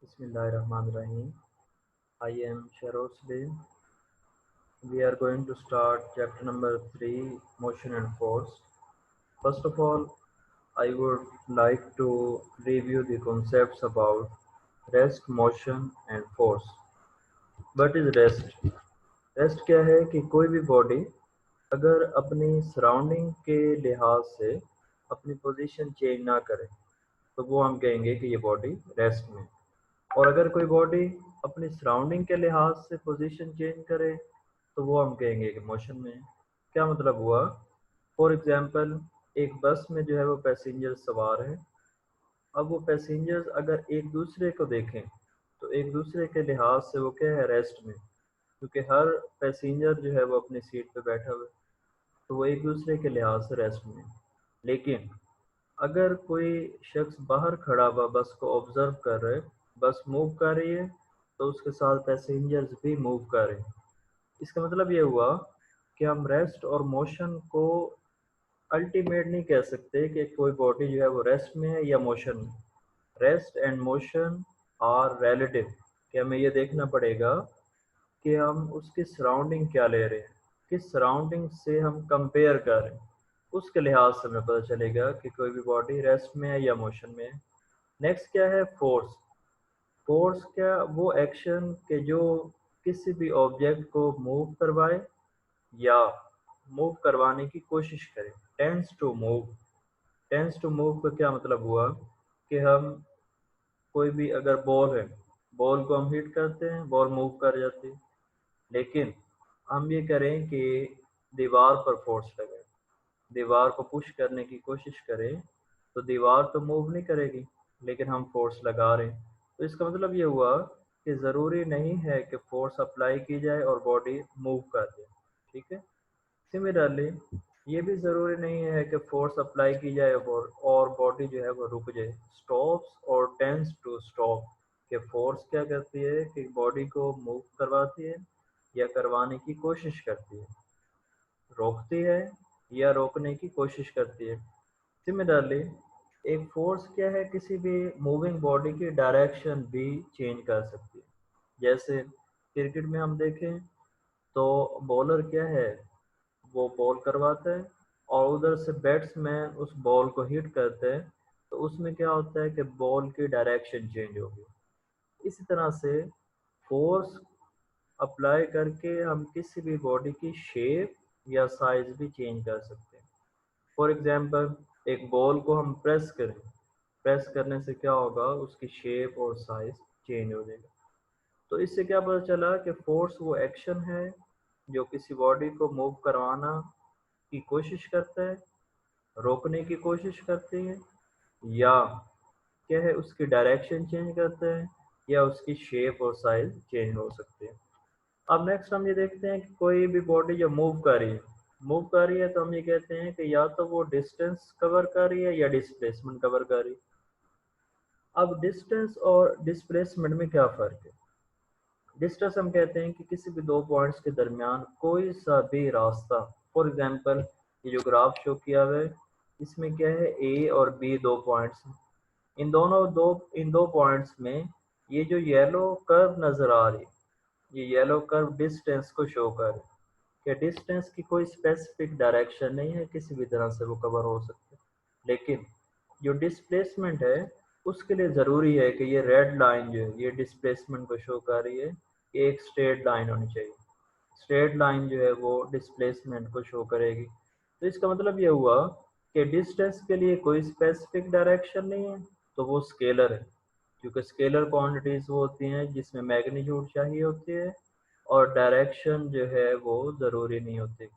Bismillahirrahmanirrahim. I am Sharosli. We are going to start chapter number 3, Motion and Force. First of all, I would like to review the concepts about rest, motion and force. What is rest? Rest क्या है कि कोई भी body अगर अपनी surrounding के लिहाज से अपनी पोजीशन चेंज ना करे तो वो हम कहेंगे कि ये बॉडी रेस्ट में। और अगर कोई बॉडी अपनी सराउंडिंग के लिहाज से पोजीशन चेंज करे तो वो हम कहेंगे कि मोशन में है। क्या मतलब हुआ? फॉर एग्जांपल, एक बस में जो है वो पैसेंजर सवार हैं। अब वो पैसेंजर्स अगर एक दूसरे को देखें तो एक दूसरे के लिहाज से वो क्या है, रेस्ट में, क्योंकि हर पैसेंजर जो है वो अपनी सीट पे बैठा हुआ है, तो वो एक दूसरे के लिहाज से रेस्ट में। लेकिन अगर कोई शख्स बाहर खड़ा हुआ बस को ऑब्जर्व कर रहे, बस मूव कर रही है तो उसके साथ पैसेंजर्स भी मूव कर रहे हैं। इसका मतलब ये हुआ कि हम रेस्ट और मोशन को अल्टीमेट नहीं कह सकते कि कोई बॉडी जो है वो रेस्ट में है या मोशन में। Rest and motion are relative, कि हमें ये देखना पड़ेगा कि हम उसकी सराउंडिंग क्या ले रहे हैं, किस सराउंडिंग से हम कंपेयर कर रहे हैं, उसके लिहाज से हमें पता चलेगा कि कोई भी बॉडी रेस्ट में है या मोशन में है। नेक्स्ट क्या है? फोर्स। फोर्स क्या? वो एक्शन के जो किसी भी ऑब्जेक्ट को मूव करवाए या मूव करवाने की कोशिश करे। Tends to move. Tends to move का क्या मतलब हुआ कि हम कोई भी अगर बॉल है, बॉल को हम हिट करते हैं, बॉल मूव कर जाती है। लेकिन हम ये करें कि दीवार पर फोर्स लगाए, दीवार को पुश करने की कोशिश करें तो दीवार तो मूव नहीं करेगी, लेकिन हम फोर्स लगा रहे हैं। तो इसका मतलब ये हुआ कि ज़रूरी नहीं है कि फोर्स अप्लाई की जाए और बॉडी मूव कर दे। ठीक है। सिमिलरली ये भी ज़रूरी नहीं है कि फोर्स अप्लाई की जाए और बॉडी जो है वो रुक जाए। स्टॉप्स और टेंस टू स्टॉप, कि फोर्स क्या करती है कि बॉडी को मूव करवाती है या करवाने की कोशिश करती है, रोकती है या रोकने की कोशिश करती है। सिमिलरली एक फोर्स क्या है, किसी भी मूविंग बॉडी की डायरेक्शन भी चेंज कर सकती है। जैसे क्रिकेट में हम देखें तो बॉलर क्या है, वो बॉल करवाता है और उधर से बैट्समैन उस बॉल को हिट करते हैं, तो उसमें क्या होता है कि बॉल की डायरेक्शन चेंज होगी। इसी तरह से फोर्स अप्लाई करके हम किसी भी बॉडी की शेप या साइज भी चेंज कर सकते हैं। फॉर एग्जांपल, एक बॉल को हम प्रेस करें, प्रेस करने से क्या होगा, उसकी शेप और साइज चेंज हो जाएगा। तो इससे क्या पता चला कि फोर्स वो एक्शन है जो किसी बॉडी को मूव करवाना की कोशिश करता है, रोकने की कोशिश करती है, या क्या है, उसकी डायरेक्शन चेंज करता है, या उसकी शेप और साइज चेंज हो सकती है। अब नेक्स्ट हम ये देखते हैं कि कोई भी बॉडी जो मूव कर रही है, मूव कर रही है तो हम ये कहते हैं कि या तो वो डिस्टेंस कवर कर रही है या डिस्प्लेसमेंट कवर कर रही है। अब डिस्टेंस और डिस्प्लेसमेंट में क्या फ़र्क है? डिस्टेंस हम कहते हैं कि किसी भी दो पॉइंट्स के दरमियान कोई सा भी रास्ता। फॉर एग्जांपल, ये जो ग्राफ शो किया हुआ है इसमें क्या है, ए और बी दो पॉइंट्स हैं। इन दो पॉइंट्स में ये जो येलो कर्व नज़र आ रही है, ये येलो कर्व डिस्टेंस को शो कर रही है कि डिस्टेंस की कोई स्पेसिफिक डायरेक्शन नहीं है, किसी भी तरह से वो कवर हो सकते हैं। लेकिन जो डिस्प्लेसमेंट है उसके लिए ज़रूरी है कि ये रेड लाइन जो है ये डिस्प्लेसमेंट को शो कर रही है कि एक स्ट्रेट लाइन होनी चाहिए। स्ट्रेट लाइन जो है वो डिस्प्लेसमेंट को शो करेगी। तो इसका मतलब ये हुआ कि डिस्टेंस के लिए कोई स्पेसिफिक डायरेक्शन नहीं है, तो वो स्केलर है, क्योंकि स्केलर क्वांटिटीज़ वो होती हैं जिसमें मैग्नीट्यूड चाहिए होती है और डायरेक्शन जो है वो ज़रूरी नहीं होती।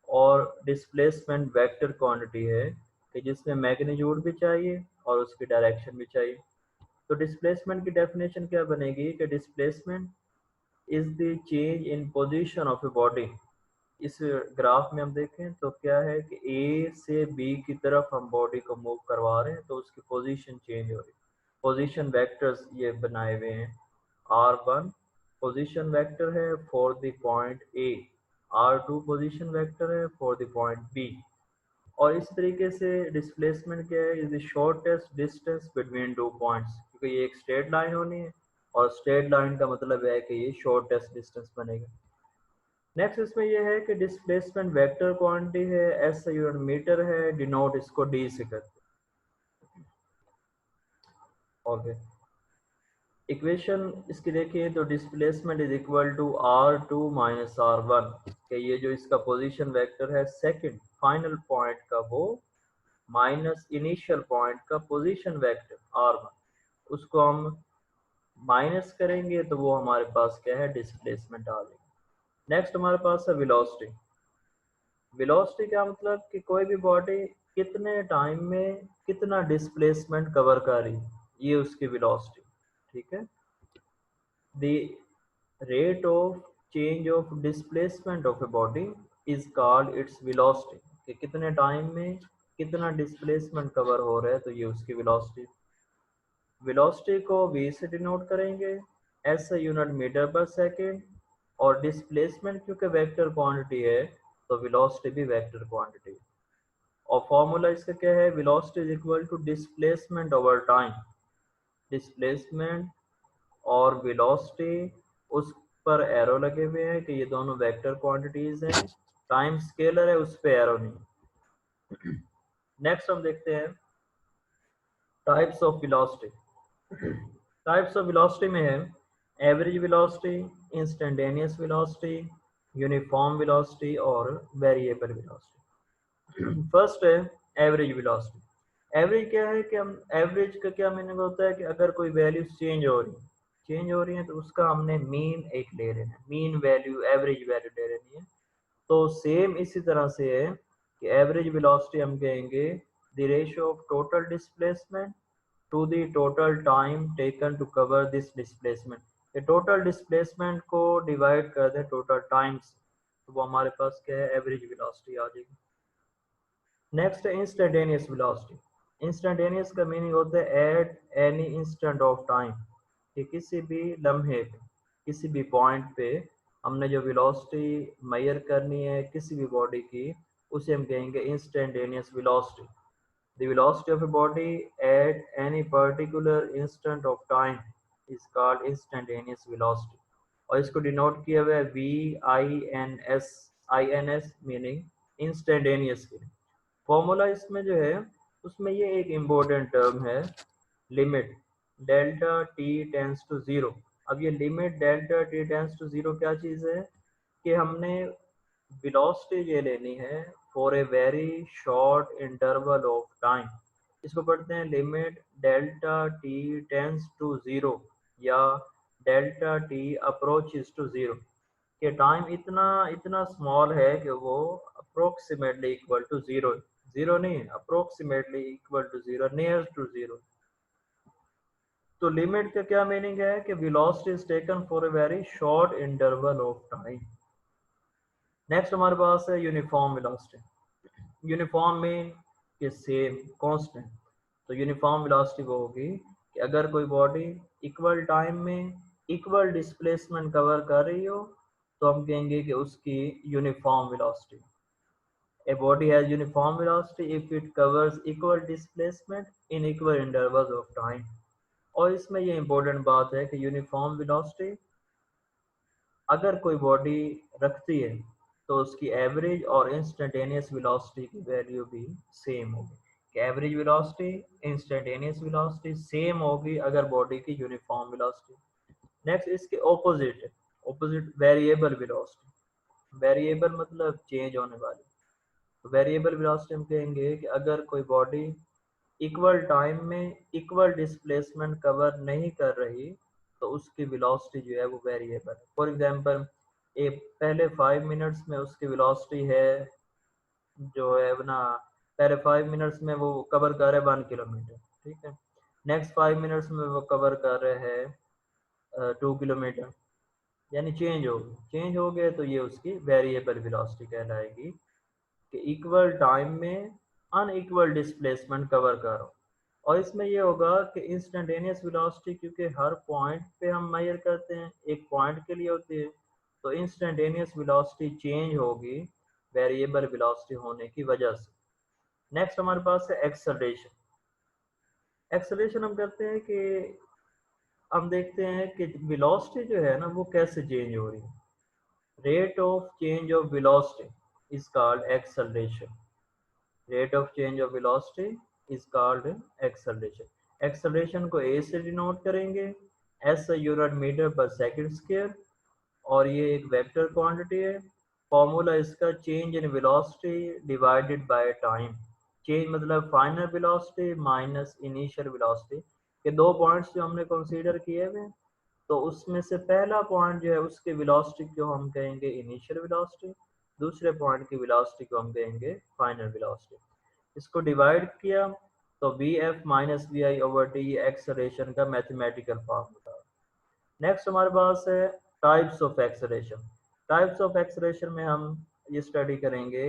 और डिस्प्लेसमेंट वेक्टर क्वांटिटी है कि जिसमें मैग्नीट्यूड भी चाहिए और उसकी डायरेक्शन भी चाहिए। तो डिस्प्लेसमेंट की डेफिनेशन क्या बनेगी कि displacement is the change in position of a body. इस ग्राफ में हम देखें तो क्या है कि ए से बी की तरफ हम बॉडी को मूव करवा रहे हैं तो उसकी पोजीशन चेंज हो रही है। पोजीशन वेक्टर्स ये बनाए हुए हैं। R1 पोजीशन वेक्टर है for the point A, R2 position vector है फॉर द पॉइंट बी। और इस तरीके से डिस्प्लेसमेंट क्या है, is the shortest distance between two points, क्योंकि ये एक स्ट्रेट लाइन होनी है और स्ट्रेट लाइन का मतलब है कि ये शॉर्टेस्ट डिस्टेंस बनेगा। नेक्स्ट इसमें ये है कि डिस्प्लेसमेंट वेक्टर क्वांटिटी है, एस यूनिट मीटर है, डिनोट इसको डी से करते हैं। ओके, इक्वेशन इसकी देखिए तो displacement is equal to r2 minus r1, कि ये जो इसका पोजीशन वेक्टर है सेकंड फाइनल पॉइंट का वो माइनस इनिशियल पॉइंट का पोजीशन वेक्टर r1, उसको हम माइनस करेंगे तो वो हमारे पास क्या है, डिस्प्लेसमेंट आ जाएगा। नेक्स्ट हमारे पास है वेलोसिटी। वेलोसिटी क्या मतलब कि कोई भी बॉडी कितने टाइम में कितना डिस्प्लेसमेंट कवर कर रही है, ये उसकी वेलोसिटी। ठीक है, the rate of change of displacement of a body is called its velocity, कि कितने टाइम में कितना डिस्प्लेसमेंट कवर हो रहा है, तो ये उसकी वेलोसिटी। वेलोसिटी को v से डिनोट करेंगे, s यूनिट मीटर पर सेकेंड, और डिस्प्लेसमेंट क्योंकि वेक्टर क्वांटिटी है तो वेलोसिटी भी वेक्टर क्वांटिटी है। और फॉर्मूला इसका क्या है, velocity is equal to displacement over time. Displacement और वेलोसिटी उस पर एरो लगे हुए हैं कि ये दोनों वेक्टर क्वांटिटीज हैं, टाइम स्केलर है उस पे एरो नहीं। नेक्स्ट हम देखते हैं types of velocity. Types of velocity में है average velocity, instantaneous velocity, uniform velocity और वेरिएबल वेलोसिटी। फर्स्ट है एवरेज वेलोसिटी। एवरेज क्या है कि हम एवरेज का क्या मीनिंग होता है कि अगर कोई वैल्यू चेंज हो रही है तो उसका हमने मीन एक ले लेना है, मीन वैल्यू एवरेज वैल्यू ले लेनी है। तो सेम इसी तरह से है कि एवरेज वेलोसिटी हम कहेंगे the ratio of total displacement to the total time taken to cover this displacement. ये टोटल डिस्प्लेसमेंट को डिवाइड कर दें टोटल टाइम से, तो वो हमारे पास क्या है, एवरेज वेलोसिटी आ जाएगी। नेक्स्ट है इंस्टेंटेनियस वेलोसिटी। इंस्टेंटेनियस का मीनिंग होता है at any instant of time, कि किसी भी लम्हे पे किसी भी पॉइंट पे हमने जो वेलोसिटी मेजर करनी है किसी भी बॉडी की, उसे हम कहेंगे instantaneous velocity. The velocity of a body at any particular instant of time is called instantaneous velocity. और इसको डिनोट किया हुआ है VINS मीनिंग इंस्टेंटेनियस के। फॉर्मूला इसमें जो है उसमें ये एक इम्पोर्टेंट टर्म है, limit delta T tends to zero. अब ये limit delta T tends to zero क्या चीज़ है कि हमने वेलोसिटी ये लेनी है for a very short interval of time. इसको पढ़ते हैं limit delta T tends to zero या delta T approaches to zero, कि टाइम इतना इतना स्मॉल है कि वो approximately equal to zero, zero नहीं, approximately equal to zero, near to zero. तो लिमिट का क्या मीनिंग है कि velocity is taken for a very short interval of time. Next हमारे पास है यूनिफॉर्म वेलोसिटी। यूनिफॉर्म मीन कि सेम कांस्टेंट। तो यूनिफॉर्म वेलोसिटी वो होगी कि अगर कोई बॉडी इक्वल टाइम में इक्वल डिस्प्लेसमेंट कवर कर रही हो तो हम कहेंगे कि उसकी uniform velocity. A body has uniform velocity if it covers equal displacement in equal intervals of time। और इसमें ये इम्पोर्टेंट बात है कि यूनिफॉर्म वेलोसिटी अगर कोई बॉडी रखती है तो उसकी एवरेज और इंस्टेंटेनियस वेलोसिटी की वैल्यू भी सेम होगी, कि average velocity instantaneous velocity same होगी अगर बॉडी की यूनिफॉर्म वेलोसिटी। नेक्स्ट इसके ऑपोजिट है, ऑपोजिट वेरिएबल वेलोसिटी। वेरिएबल मतलब चेंज होने वाली। वेरिएबल वेलोसिटी हम कहेंगे कि अगर कोई बॉडी इक्वल टाइम में इक्वल डिस्प्लेसमेंट कवर नहीं कर रही तो उसकी वेलोसिटी जो है वो वेरिएबल है। फॉर एग्जांपल एक पहले 5 मिनट्स में उसकी वेलोसिटी है जो है ना, पहले 5 मिनट्स में वो कवर कर रहे हैं 1 किलोमीटर, ठीक है। नेक्स्ट 5 मिनट्स में वो कवर कर रहे हैं 2 किलोमीटर, यानी चेंज हो गए तो ये उसकी वेरिएबल वेलोसिटी कहलाएगी, कि इक्वल टाइम में अनइक्वल डिस्प्लेसमेंट कवर करो। और इसमें ये होगा कि इंस्टेंटेनियस वेलोसिटी क्योंकि हर पॉइंट पे हम मेजर करते हैं, एक पॉइंट के लिए होती है, तो इंस्टेंटेनियस वेलोसिटी चेंज होगी वेरिएबल वेलोसिटी होने की वजह से। नेक्स्ट हमारे पास है एक्सेलरेशन। एक्सेलरेशन हम करते हैं कि हम देखते हैं कि वेलोसिटी जो है ना वो कैसे चेंज हो रही है। Rate of change of velocity is called acceleration. Rate of change of velocity is called acceleration. Acceleration को ए से डिनोट करेंगे, एस यूनिट मीटर पर सेकंड स्क्वायर, और ये एक वेक्टर क्वांटिटी है। फॉर्मूला इसका change in velocity divided by time. Change मतलब final velocity minus initial velocity के दो पॉइंट्स जो हमने कंसीडर किए हुए, तो उसमें से पहला पॉइंट जो है उसके वेलोसिटी को हम कहेंगे इनिशियल वेलोसिटी, दूसरे पॉइंट की वेलोसिटी को हम कहेंगे फाइनल वेलोसिटी। इसको डिवाइड किया तो V F minus V I over T acceleration का मैथमेटिकल फार्मूला। नेक्स्ट हमारे पास है types of acceleration. Types of acceleration में हम ये स्टडी करेंगे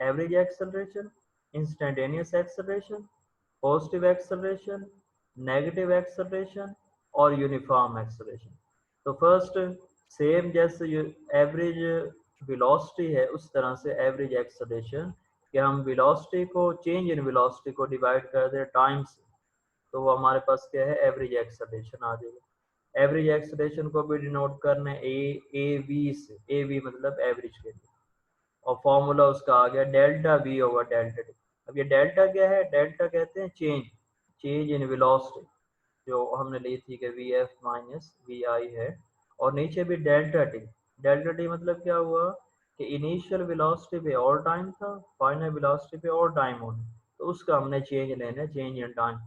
average acceleration, instantaneous acceleration, positive acceleration, negative acceleration और यूनिफॉर्म एक्सेलरेशन। तो फर्स्ट, सेम जैसे एवरेज वेलोसिटी है उस तरह से एवरेज एक्सेलरेशन, कि हम वेलोसिटी को चेंज इन वेलोसिटी को डिवाइड कर दें टाइम से, तो वो हमारे पास क्या है एवरेज एक्सेलरेशन आ जाएगा। एवरेज एक्सेलरेशन को भी डिनोट करना है ए वी से, ए वी मतलब एवरेज के लिए, और फॉर्मूला उसका आ गया delta we over delta T. अब ये डेल्टा क्या है, डेल्टा कहते हैं चेंज, चेंज इन वेलोसिटी जो हमने ली थी कि वी एफ माइनस वी आई है, और नीचे भी डेल्टा टी। डेल्टा टी मतलब क्या हुआ कि इनिशियल वेलोसिटी पे और टाइम था, फाइनल वेलोसिटी पे और टाइम होना, तो उसका हमने चेंज लेना है, चेंज इन टाइम।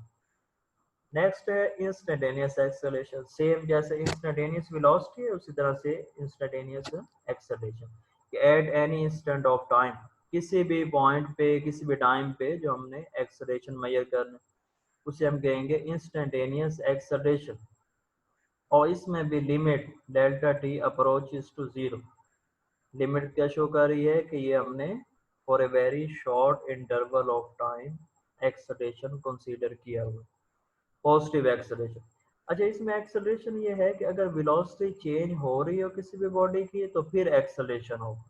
नेक्स्ट है इंस्टेंटेनियस एक्सेलरेशन। सेम जैसे इंस्टेंटेनियस वेलोसिटी है उसी तरह से instantaneous acceleration. At any instant of time, किसी भी पॉइंट पे किसी भी टाइम पे जो हमने एक्सेलरेशन मेजर करना उसे हम कहेंगे इंस्टेंटेनियस एक्सेलरेशन। और इसमें भी limit delta T approaches to zero. Limit क्या शो कर रही है कि ये हमने for a very short interval of time acceleration consider किया हुआ। Positive acceleration. अच्छा, इसमें एक्सेलरेशन ये है कि अगर वेलोसिटी चेंज हो रही हो किसी भी बॉडी की तो फिर एक्सेलरेशन होगा,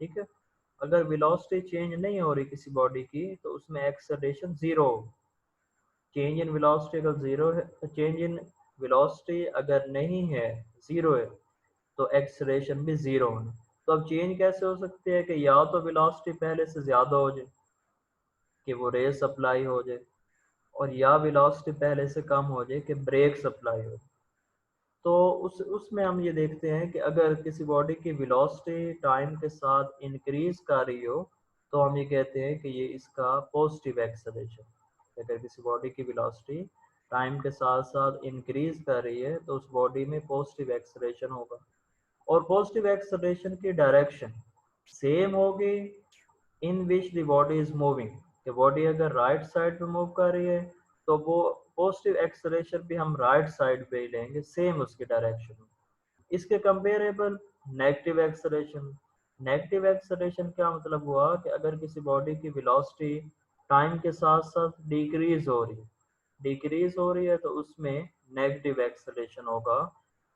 ठीक है। अगर वेलोसिटी चेंज नहीं हो रही किसी बॉडी की तो उसमें एक्सेलरेशन जीरो होगा। चेंज इन वेलोसिटी अगर जीरो है, चेंज इन वेलोसिटी अगर नहीं है, जीरो है, तो एक्सेलरेशन भी जीरो होना। तो अब चेंज कैसे हो सकती है कि या तो वेलोसिटी पहले से ज्यादा हो जाए कि वो रेस सप्लाई हो जाए, और या वेलोसिटी पहले से कम हो जाए कि ब्रेक सप्लाई हो। तो उसमें हम ये देखते हैं कि अगर किसी बॉडी की वेलोसिटी टाइम के साथ इंक्रीज कर रही हो तो हम ये कहते हैं कि ये इसका पॉजिटिव एक्सेलरेशन। अगर किसी बॉडी की वेलोसिटी टाइम के साथ साथ इंक्रीज कर रही है तो उस बॉडी में पॉजिटिव एक्सेलरेशन होगा। और पॉजिटिव एक्सेलरेशन की डायरेक्शन सेम होगी in which the body is moving. कि बॉडी अगर राइट साइड पे मूव कर रही है तो वो पॉजिटिव एक्सेलरेशन भी हम राइट साइड पे ही लेंगे, सेम उसकी डायरेक्शन में। इसके comparable negative acceleration. Negative acceleration क्या मतलब हुआ कि अगर किसी बॉडी की वेलोसिटी टाइम के साथ साथ डिक्रीज हो रही है तो उसमें नेगेटिव एक्सेलरेशन होगा।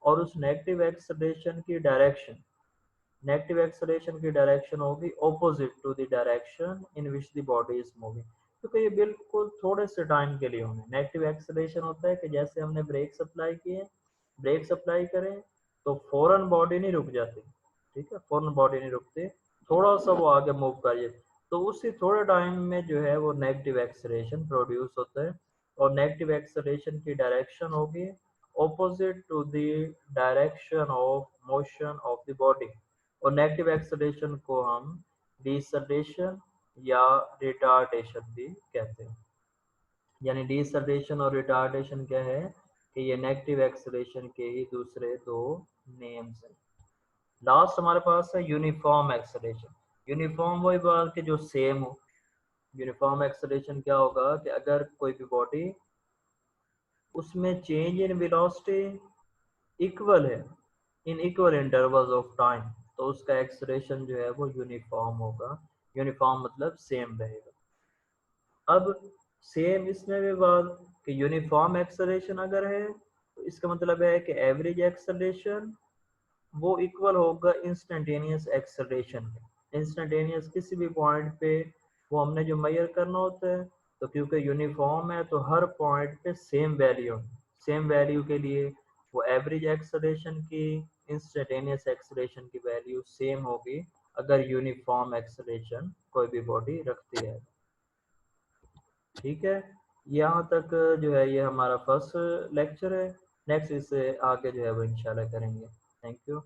और उस नेगेटिव एक्सेलरेशन की डायरेक्शन, नेगेटिव एक्सेलरेशन की डायरेक्शन होगी opposite to the direction in which the body is moving. क्योंकि ये बिल्कुल थोड़े से टाइम के लिए होंगे। नेगेटिव एक्सेलरेशन होता है कि जैसे हमने ब्रेक सप्लाई किए, ब्रेक सप्लाई करें तो फौरन बॉडी नहीं रुक जाती, ठीक है, फौरन बॉडी नहीं रुकती, थोड़ा सा वो आगे मूव करिए तो उसी थोड़े टाइम में जो है वो नेगेटिव एक्सेलरेशन प्रोड्यूस होता है। और नेगेटिव एक्सेलरेशन की डायरेक्शन होगी opposite to the direction of motion of the body. और नेगेटिव एक्सेलरेशन को हम डिसलेशन या रिटार्डेशन भी कहते हैं। यानी डिसलेशन और रिटार्डेशन क्या है कि ये नेगेटिव एक्सेलरेशन के ही दूसरे दो नेम्स हैं। लास्ट हमारे पास है यूनिफॉर्म एक्सेलरेशन। यूनिफॉर्म वही बात कि जो सेम हो। यूनिफॉर्म एक्सेलरेशन क्या होगा कि अगर कोई भी बॉडी उसमें चेंज इन वेलोसिटी इक्वल है in equal intervals of time तो उसका एक्सेलरेशन जो है वो यूनिफॉर्म होगा। यूनिफॉर्म मतलब सेम रहेगा। अब सेम इसमें भी बात कि यूनिफॉर्म एक्सेलरेशन अगर है तो इसका मतलब है कि एवरेज एक्सेलरेशन वो इक्वल होगा इंस्टेंटेनियस एक्सेलरेशन के। इंस्टेंटेनियस किसी भी पॉइंट पे वो हमने जो मेजर करना होता है, तो क्योंकि यूनिफॉर्म है तो हर पॉइंट पे सेम वैल्यू के लिए वो एवरेज एक्सेलरेशन की, इंस्टेंटेनियस एक्सेलरेशन की वैल्यू सेम होगी अगर यूनिफॉर्म एक्सेलरेशन कोई भी बॉडी रखती है। ठीक है, यहाँ तक जो है ये हमारा फर्स्ट लेक्चर है। नेक्स्ट इससे आगे जो है वो इंशाल्लाह करेंगे। Thank you.